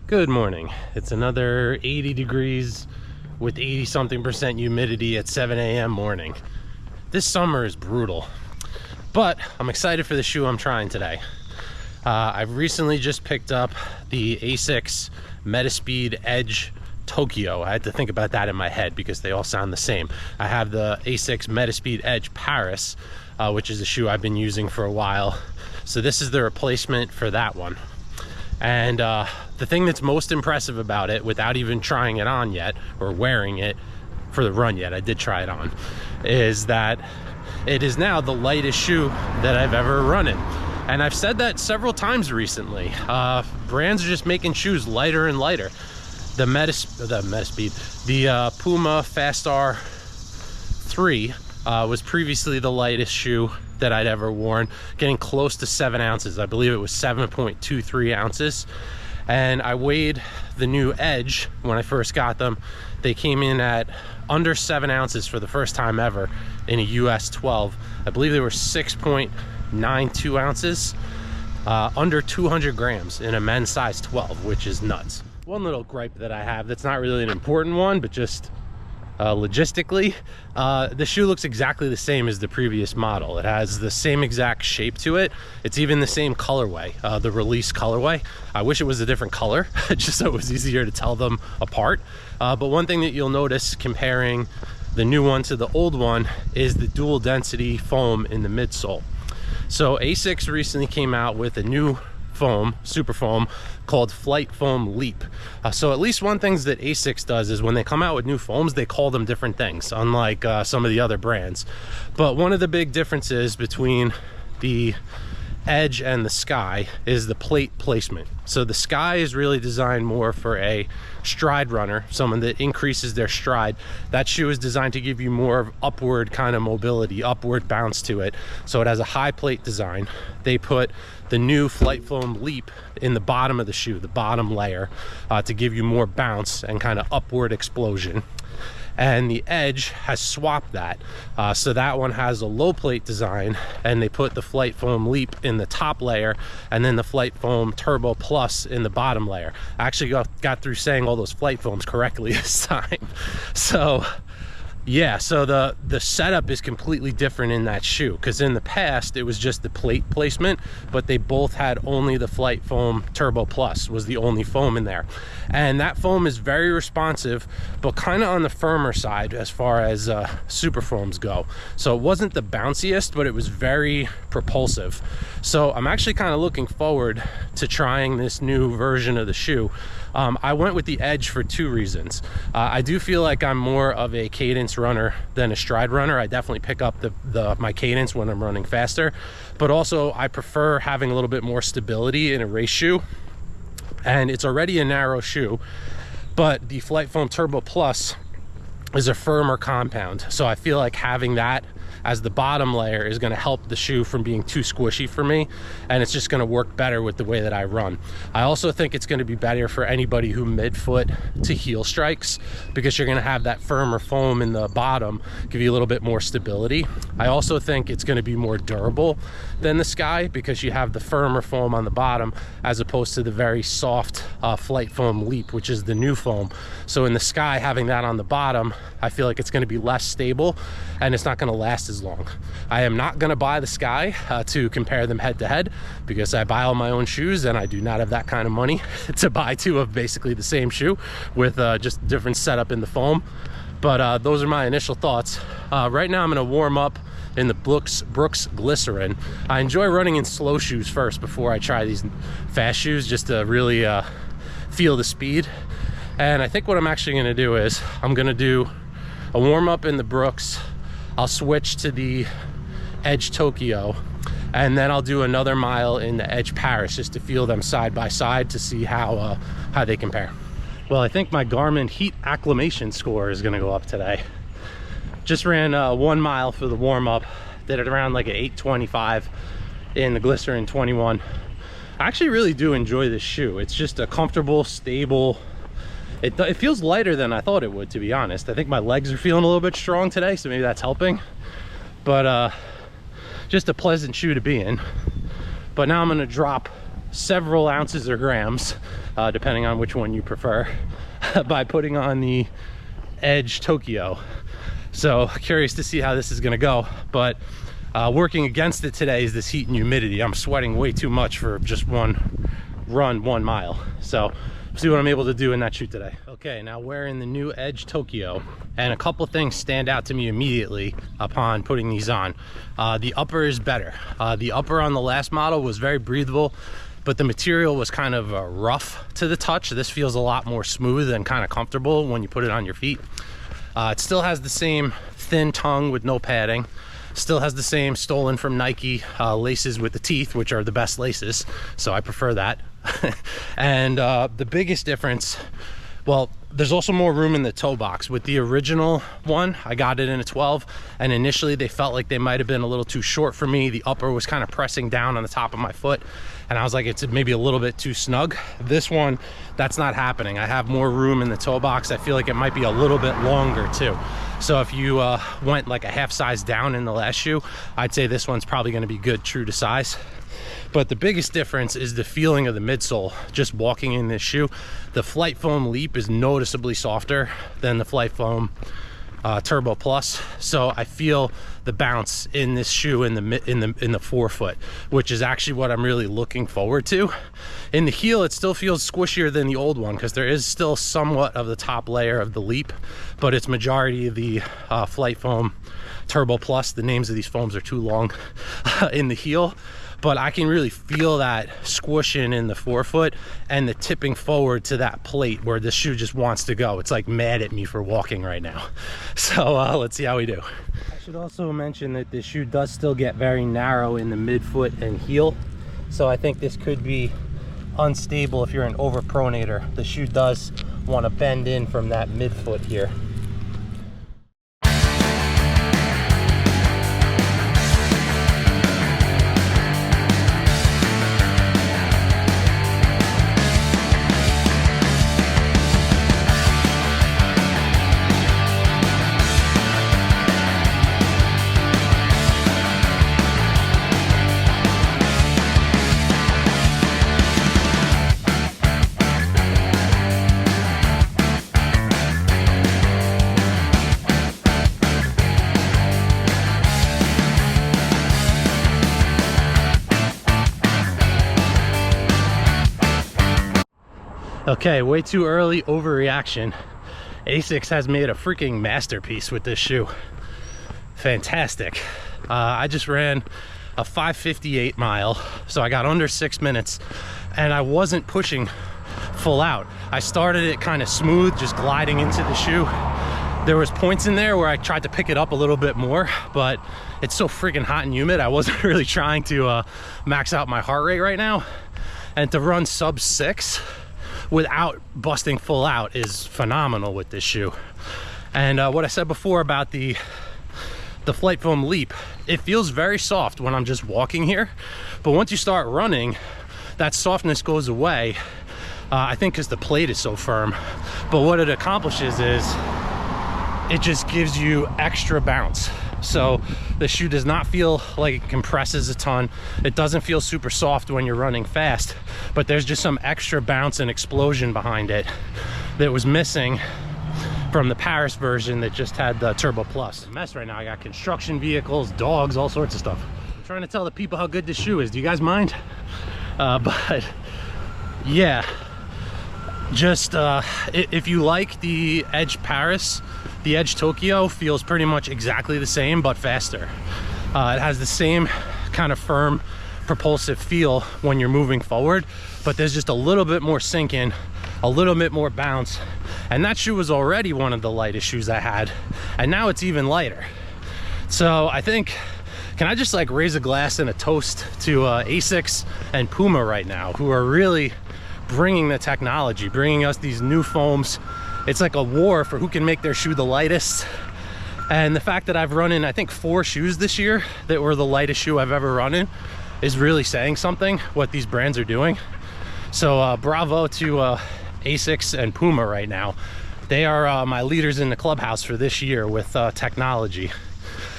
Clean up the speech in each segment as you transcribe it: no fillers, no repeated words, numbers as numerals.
Good morning. It's another 80 degrees with 80 something percent humidity at 7 a.m. morning. This summer is brutal, but I'm excited for the shoe I'm trying today. I've recently just picked up the Asics Metaspeed Edge Tokyo. I had to think about that in my head because they all sound the same. I have the Asics Metaspeed Edge Paris, which is a shoe I've been using for a while. So this is the replacement for that one. And the thing that's most impressive about it, without even trying it on yet or wearing it for the run yet, I did try it on, is that it is now the lightest shoe that I've ever run in. And I've said that several times recently. Brands are just making shoes lighter and lighter. The Metaspeed, the Puma Fast R 3 was previously the lightest shoe that I'd ever worn, getting close to 7 ounces. I believe it was 7.23 ounces. And I weighed the new Edge when I first got them. They came in at under 7 ounces for the first time ever in a US 12. I believe they were 6.92 ounces, under 200 grams in a men's size 12, which is nuts. One little gripe that I have that's not really an important one, but just logistically, the shoe looks exactly the same as the previous model. It has the same exact shape to it. It's even the same colorway, the release colorway. I wish it was a different color just so it was easier to tell them apart. But one thing that you'll notice comparing the new one to the old one is the dual density foam in the midsole. So Asics recently came out with a new foam, super foam, called Flight Foam Leap. So at least one thing that Asics does is when they come out with new foams, they call them different things, unlike some of the other brands. But one of the big differences between the Edge and the Sky is the plate placement. So the Sky is really designed more for a stride runner, someone that increases their stride. That shoe is designed to give you more of upward kind of mobility, upward bounce to it. So it has a high plate design. They put the new Flight Foam Leap in the bottom of the shoe, the bottom layer, to give you more bounce and kind of upward explosion. And the Edge has swapped that. So that one has a low plate design, and they put the Flight Foam Leap in the top layer and then the Flight Foam Turbo Plus in the bottom layer. I actually got through saying all those Flight Foams correctly this time. So yeah, so the setup is completely different in that shoe, because in the past it was just the plate placement, but they both had only the Flight Foam Turbo Plus was the only foam in there. And that foam is very responsive, but kind of on the firmer side as far as super foams go. So it wasn't the bounciest, but it was very propulsive. So I'm actually kind of looking forward to trying this new version of the shoe. I went with the Edge for two reasons. I do feel like I'm more of a cadence runner than a stride runner. I definitely pick up my cadence when I'm running faster, but also I prefer having a little bit more stability in a race shoe. And it's already a narrow shoe, but the Flight Foam Turbo Plus is a firmer compound. So I feel like having that as the bottom layer is going to help the shoe from being too squishy for me, and it's just going to work better with the way that I run. I also think it's going to be better for anybody who midfoot to heel strikes, because you're going to have that firmer foam in the bottom, give you a little bit more stability. I also think it's going to be more durable than the Sky, because you have the firmer foam on the bottom as opposed to the very soft Flight Foam Leap, which is the new foam. So in the Sky, having that on the bottom, I feel like it's going to be less stable and it's not going to last as long. I am not going to buy the Sky to compare them head to head, because I buy all my own shoes and I do not have that kind of money to buy two of basically the same shoe with just different setup in the foam. But those are my initial thoughts. Right now I'm going to warm up in the Brooks Glycerin. I enjoy running in slow shoes first before I try these fast shoes, just to really feel the speed. And I think what I'm actually going to do is I'm going to do a warm up in the Brooks. I'll switch to the Edge Tokyo, and then I'll do another mile in the Edge Paris just to feel them side by side to see how they compare. Well, I think my Garmin heat acclimation score is going to go up today. Just ran 1 mile for the warm-up, did it around like an 8:25 in the Glycerin 21. I actually really do enjoy this shoe. It's just a comfortable, stable. It feels lighter than I thought it would, to be honest. I think my legs are feeling a little bit strong today, so maybe that's helping. But just a pleasant shoe to be in. But now I'm going to drop several ounces or grams, depending on which one you prefer, by putting on the Edge Tokyo. So curious to see how this is gonna go, but working against it today is this heat and humidity. I'm sweating way too much for just one run, 1 mile. So see what I'm able to do in that shoot today. Okay, now wearing the new Edge Tokyo, and a couple things stand out to me immediately upon putting these on. The upper is better. The upper on the last model was very breathable, but the material was kind of rough to the touch. This feels a lot more smooth and kind of comfortable when you put it on your feet. It still has the same thin tongue with no padding. Still has the same stolen from Nike laces with the teeth, which are the best laces, so I prefer that. And the biggest difference, well, there's also more room in the toe box. With the original one, I got it in a 12, and initially they felt like they might have been a little too short for me. The upper was kind of pressing down on the top of my foot, and I was like, it's maybe a little bit too snug. This one, that's not happening. I have more room in the toe box. I feel like it might be a little bit longer too. So if you went like a half size down in the last shoe, I'd say this one's probably going to be good, true to size. But the biggest difference is the feeling of the midsole. Just walking in this shoe, the Flight Foam Leap is noticeably softer than the Flight Foam Turbo Plus. So I feel the bounce in this shoe in the forefoot, which is actually what I'm really looking forward to. In the heel, it still feels squishier than the old one because there is still somewhat of the top layer of the Leap, but it's majority of the Flight Foam Turbo Plus. The names of these foams are too long in the heel. But I can really feel that squishing in the forefoot and the tipping forward to that plate where the shoe just wants to go. It's like mad at me for walking right now. So let's see how we do. I should also mention that this shoe does still get very narrow in the midfoot and heel. So I think this could be unstable if you're an overpronator. The shoe does want to bend in from that midfoot here. Okay, way too early overreaction. Asics has made a freaking masterpiece with this shoe. Fantastic. I just ran a 5:58 mile, so I got under 6 minutes, and I wasn't pushing full out. I started it kind of smooth, just gliding into the shoe. There was points in there where I tried to pick it up a little bit more, but it's so freaking hot and humid, I wasn't really trying to max out my heart rate right now. And to run sub 6 without busting full out is phenomenal with this shoe. And what I said before about the Flight Foam Leap, it feels very soft when I'm just walking here, but once you start running, that softness goes away. I think because the plate is so firm. But what it accomplishes is it just gives you extra bounce. So the shoe does not feel like it compresses a ton. It doesn't feel super soft when you're running fast, but there's just some extra bounce and explosion behind it that was missing from the Paris version that just had the Turbo Plus. A mess right now. I got construction vehicles, dogs, all sorts of stuff. I'm trying to tell the people how good this shoe is. Do you guys mind? But yeah, just if you like the Edge Paris, the Edge Tokyo feels pretty much exactly the same, but faster. It has the same kind of firm, propulsive feel when you're moving forward, but there's just a little bit more sink in, a little bit more bounce. And that shoe was already one of the lightest shoes I had, and now it's even lighter. So I think, can I just like raise a glass and a toast to Asics and Puma right now, who are really bringing the technology, bringing us these new foams. It's like a war for who can make their shoe the lightest. And the fact that I've run in, I think, 4 shoes this year that were the lightest shoe I've ever run in is really saying something, what these brands are doing. So bravo to Asics and Puma right now. They are my leaders in the clubhouse for this year with technology.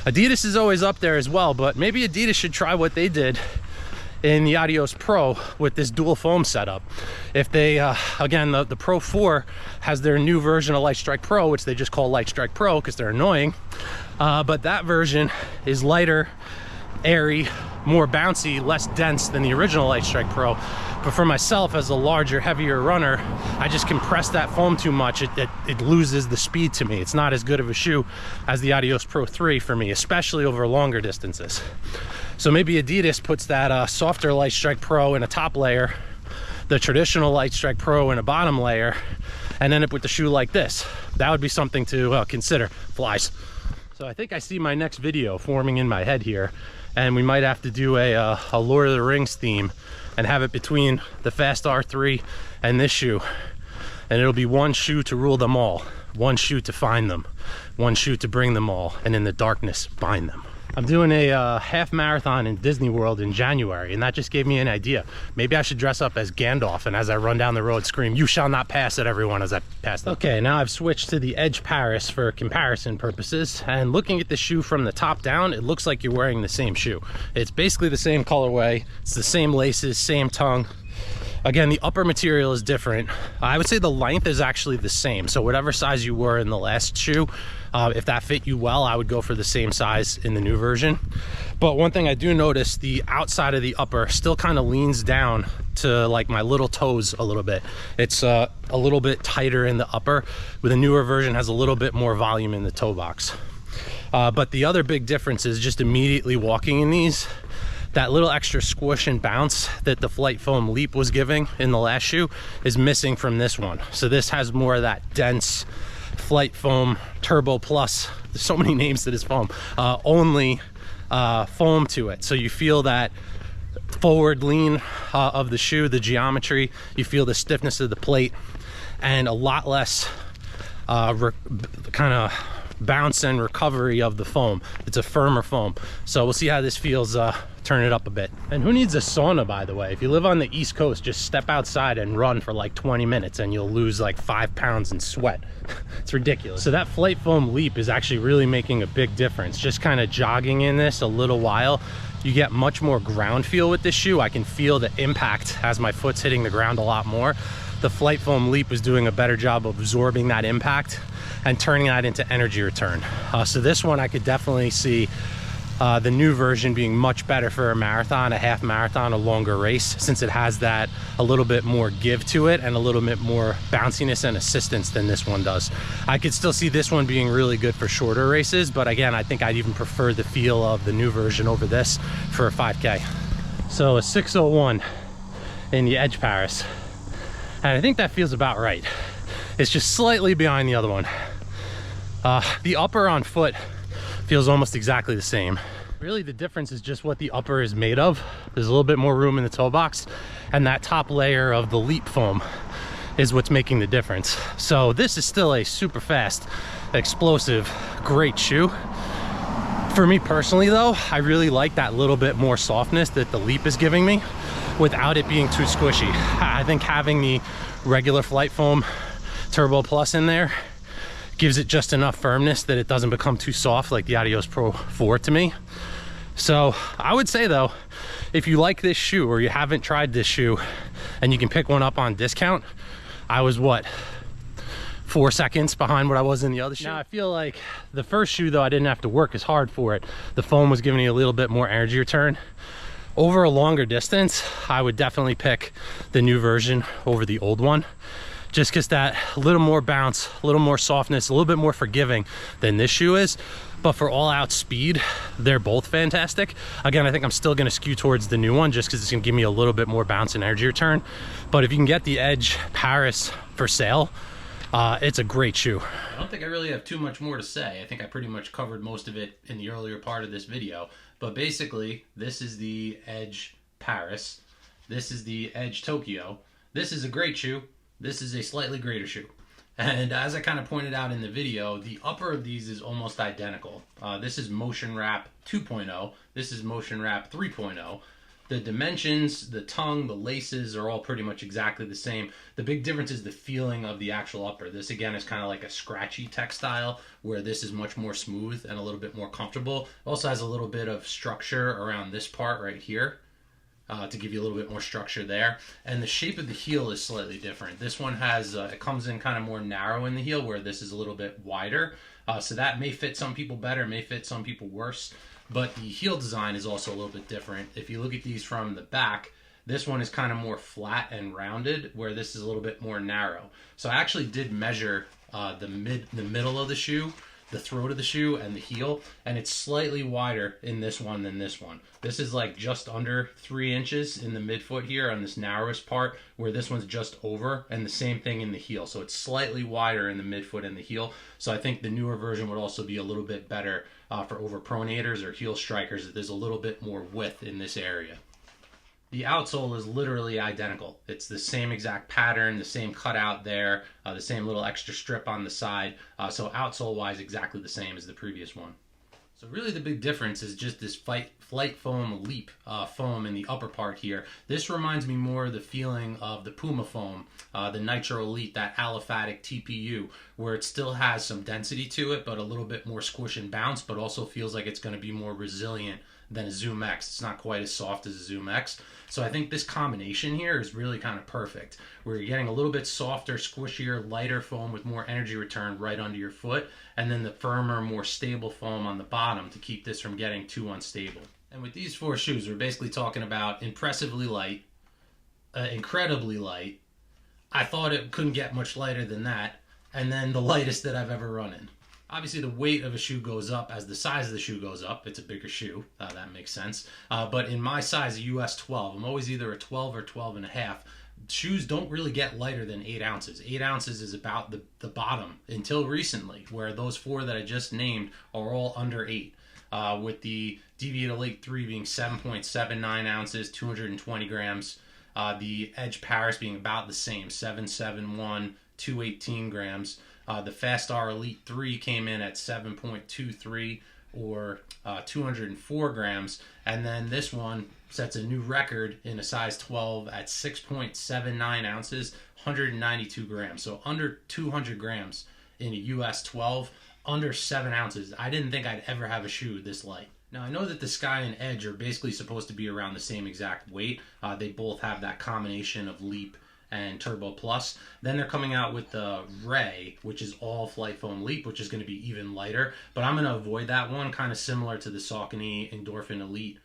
Adidas is always up there as well, but maybe Adidas should try what they did in the Adios Pro with this dual foam setup. If they, again, the Pro 4 has their new version of Light Strike Pro, which they just call Light Strike Pro because they're annoying. But that version is lighter, airy, more bouncy, less dense than the original Light Strike Pro. But for myself, as a larger, heavier runner, I just compress that foam too much. It loses the speed to me. It's not as good of a shoe as the Adios Pro 3 for me, especially over longer distances. So maybe Adidas puts that softer Light Strike Pro in a top layer, the traditional Light Strike Pro in a bottom layer, and end up with the shoe like this. That would be something to consider. Flies. So I think I see my next video forming in my head here, and we might have to do a Lord of the Rings theme and have it between the Fast R3 and this shoe. And it'll be one shoe to rule them all, one shoe to find them, one shoe to bring them all, and in the darkness, bind them. I'm doing a half marathon in Disney World in January, and that just gave me an idea. Maybe I should dress up as Gandalf, and as I run down the road scream, "You shall not pass," at everyone as I pass them. Okay, now I've switched to the Edge Paris for comparison purposes, and looking at the shoe from the top down, it looks like you're wearing the same shoe. It's basically the same colorway, it's the same laces, same tongue. Again, the upper material is different. I would say the length is actually the same. So whatever size you were in the last shoe, if that fit you well, I would go for the same size in the new version. But one thing I do notice, the outside of the upper still kind of leans down to like my little toes a little bit. It's a little bit tighter in the upper, with a newer version has a little bit more volume in the toe box. But the other big difference is just immediately walking in these, that little extra squish and bounce that the Flight Foam Leap was giving in the last shoe is missing from this one. So this has more of that dense Flight Foam Turbo Plus, there's so many names to this foam, only foam to it. So you feel that forward lean of the shoe, the geometry, you feel the stiffness of the plate, and a lot less kind of bounce and recovery of the foam. It's a firmer foam. So we'll see how this feels, turn it up a bit. And who needs a sauna, by the way? If you live on the East Coast, just step outside and run for like 20 minutes and you'll lose like 5 pounds in sweat. It's ridiculous. So that Flight Foam Leap is actually really making a big difference. Just kind of jogging in this a little while, you get much more ground feel with this shoe. I can feel the impact as my foot's hitting the ground a lot more. The Flight Foam Leap is doing a better job of absorbing that impact and turning that into energy return. So this one I could definitely see the new version being much better for a marathon, a half marathon, a longer race, since it has that a little bit more give to it and a little bit more bounciness and assistance than this one does. I could still see this one being really good for shorter races, but again, I think I'd even prefer the feel of the new version over this for a 5K. So a 6:01 in the Edge Paris, and I think that feels about right. It's just slightly behind the other one. The upper on foot feels almost exactly the same. Really, the difference is just what the upper is made of. There's a little bit more room in the toe box, and that top layer of the Leap foam is what's making the difference. So this is still a super fast, explosive, great shoe. For me personally though, I really like that little bit more softness that the Leap is giving me without it being too squishy. I think having the regular Flight Foam Turbo Plus in there gives it just enough firmness that it doesn't become too soft like the Adios Pro 4 to me. So I would say though, if you like this shoe or you haven't tried this shoe and you can pick one up on discount, I was what, 4 seconds behind what I was in the other shoe. Now I feel like the first shoe though, I didn't have to work as hard for it. The foam was giving me a little bit more energy return. Over a longer distance, I would definitely pick the new version over the old one, just because that a little more bounce, a little more softness, a little bit more forgiving than this shoe is. But for all out speed, they're both fantastic. Again, I think I'm still gonna skew towards the new one just because it's gonna give me a little bit more bounce and energy return. But if you can get the Edge Paris for sale, it's a great shoe. I don't think I really have too much more to say. I think I pretty much covered most of it in the earlier part of this video. But basically, this is the Edge Paris. This is the Edge Tokyo. This is a great shoe. This is a slightly greater shoe. And as I kind of pointed out in the video, the upper of these is almost identical. This is Motion Wrap 2.0. This is Motion Wrap 3.0. The dimensions, the tongue, the laces are all pretty much exactly the same. The big difference is the feeling of the actual upper. This again is kind of like a scratchy textile, where this is much more smooth and a little bit more comfortable. Also has a little bit of structure around this part right here. to give you a little bit more structure there. And the shape of the heel is slightly different. This one has, it comes in kind of more narrow in the heel, where this is a little bit wider. So that may fit some people better, may fit some people worse. But the heel design is also a little bit different. If you look at these from the back, this one is kind of more flat and rounded, where this is a little bit more narrow. So I actually did measure the middle of the shoe, the throat of the shoe, and the heel, and it's slightly wider in this one than this one. This is like just under 3 inches in the midfoot here on this narrowest part, where this one's just over, and the same thing in the heel. So it's slightly wider in the midfoot and the heel. So I think the newer version would also be a little bit better for overpronators or heel strikers. There's a little bit more width in this area. The outsole is literally identical. It's the same exact pattern, the same cutout there, the same little extra strip on the side. So outsole-wise, exactly the same as the previous one. So really the big difference is just this Flight Foam Leap foam in the upper part here. This reminds me more of the feeling of the Puma foam, the Nitro Elite, that aliphatic TPU, where it still has some density to it, but a little bit more squish and bounce, but also feels like it's going to be more resilient than a Zoom X. It's not quite as soft as a Zoom X. So I think this combination here is really kind of perfect, where you're getting a little bit softer, squishier, lighter foam with more energy return right under your foot, and then the firmer, more stable foam on the bottom to keep this from getting too unstable. And with these 4 shoes, we're basically talking about impressively light, incredibly light. I thought it couldn't get much lighter than that, and then the lightest that I've ever run in. Obviously, the weight of a shoe goes up as the size of the shoe goes up. It's a bigger shoe. That makes sense. But in my size, a US 12, I'm always either a 12 or 12 and a half. Shoes don't really get lighter than 8 ounces. 8 ounces is about the bottom until recently, where those 4 that I just named are all under 8. With the Deviate Elite 3 being 7.79 ounces, 220 grams. The Edge Paris being about the same, 771, 218 grams. The Fast R Elite 3 came in at 7.23 or 204 grams. And then this one sets a new record in a size 12 at 6.79 ounces, 192 grams. So under 200 grams in a US 12, under 7 ounces. I didn't think I'd ever have a shoe this light. Now, I know that the Sky and Edge are basically supposed to be around the same exact weight. They both have that combination of Leap and Turbo Plus. Then they're coming out with the Ray, which is all Flight Foam Leap, which is going to be even lighter. But I'm going to avoid that one, kind of similar to the Saucony Endorphin Elite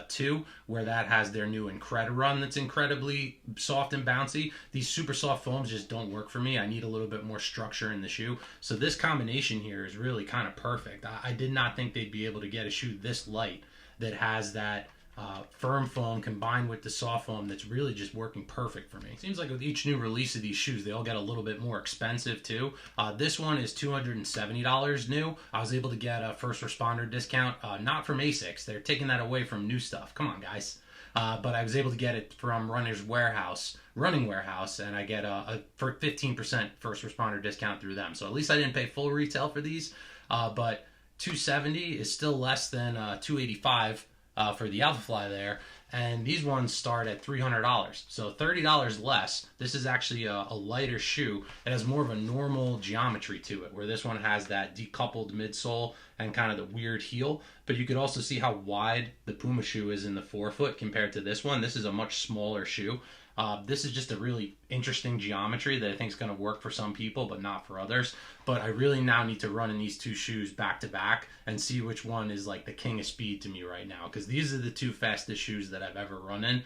2, where that has their new Incredi-Run that's incredibly soft and bouncy. These super soft foams just don't work for me. I need a little bit more structure in the shoe. So this combination here is really kind of perfect. I did not think they'd be able to get a shoe this light that has that firm foam combined with the soft foam that's really just working perfect for me. Seems like with each new release of these shoes, they all get a little bit more expensive too. This one is $270 new. I was able to get a first responder discount, not from Asics. They're taking that away from new stuff. Come on, guys. But I was able to get it from Running Warehouse, and I get a 15% first responder discount through them. So at least I didn't pay full retail for these, but $270 is still less than $285 for the Alphafly there, and these ones start at $300, so $30 less. This is actually a lighter shoe. It has more of a normal geometry to it, where this one has that decoupled midsole and kind of the weird heel, but you could also see how wide the Puma shoe is in the forefoot compared to this one. This is a much smaller shoe. This is just a really interesting geometry that I think is going to work for some people, but not for others. But I really now need to run in these 2 shoes back to back and see which one is like the king of speed to me right now, because these are the 2 fastest shoes that I've ever run in.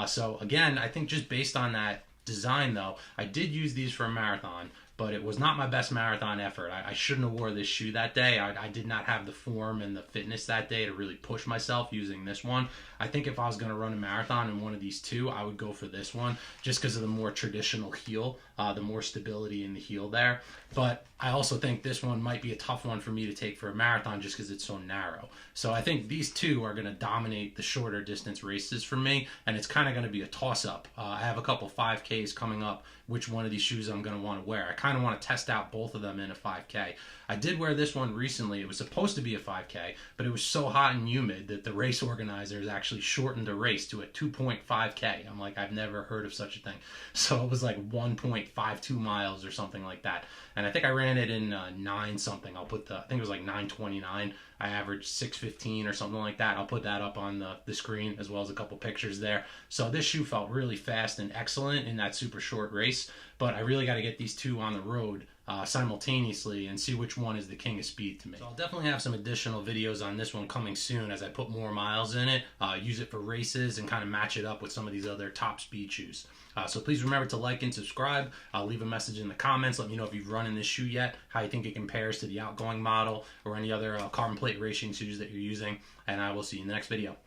So again, I think just based on that design though, I did use these for a marathon, but it was not my best marathon effort. I shouldn't have wore this shoe that day. I did not have the form and the fitness that day to really push myself using this one. I think if I was going to run a marathon in one of these 2, I would go for this one just because of the more traditional heel, the more stability in the heel there. But I also think this one might be a tough one for me to take for a marathon just because it's so narrow. So I think these 2 are going to dominate the shorter distance races for me, and it's kind of going to be a toss-up. I have a couple 5Ks coming up, which one of these shoes I'm going to want to wear. I kind of want to test out both of them in a 5K. I did wear this one recently. It was supposed to be a 5K, but it was so hot and humid that the race organizers actually shortened the race to a 2.5K. I'm like, I've never heard of such a thing. So it was like 1.52 miles or something like that. And I think I ran it in 9 something. I think it was like 9:29. I averaged 6:15 or something like that. I'll put that up on the screen as well as a couple pictures there. So this shoe felt really fast and excellent in that super short race, but I really got to get these two on the road simultaneously and see which one is the king of speed to me. So I'll definitely have some additional videos on this one coming soon as I put more miles in it, use it for races, and kind of match it up with some of these other top speed shoes. So please remember to like and subscribe. Leave a message in the comments. Let me know if you've run in this shoe yet, how you think it compares to the outgoing model or any other carbon plate racing shoes that you're using, and I will see you in the next video.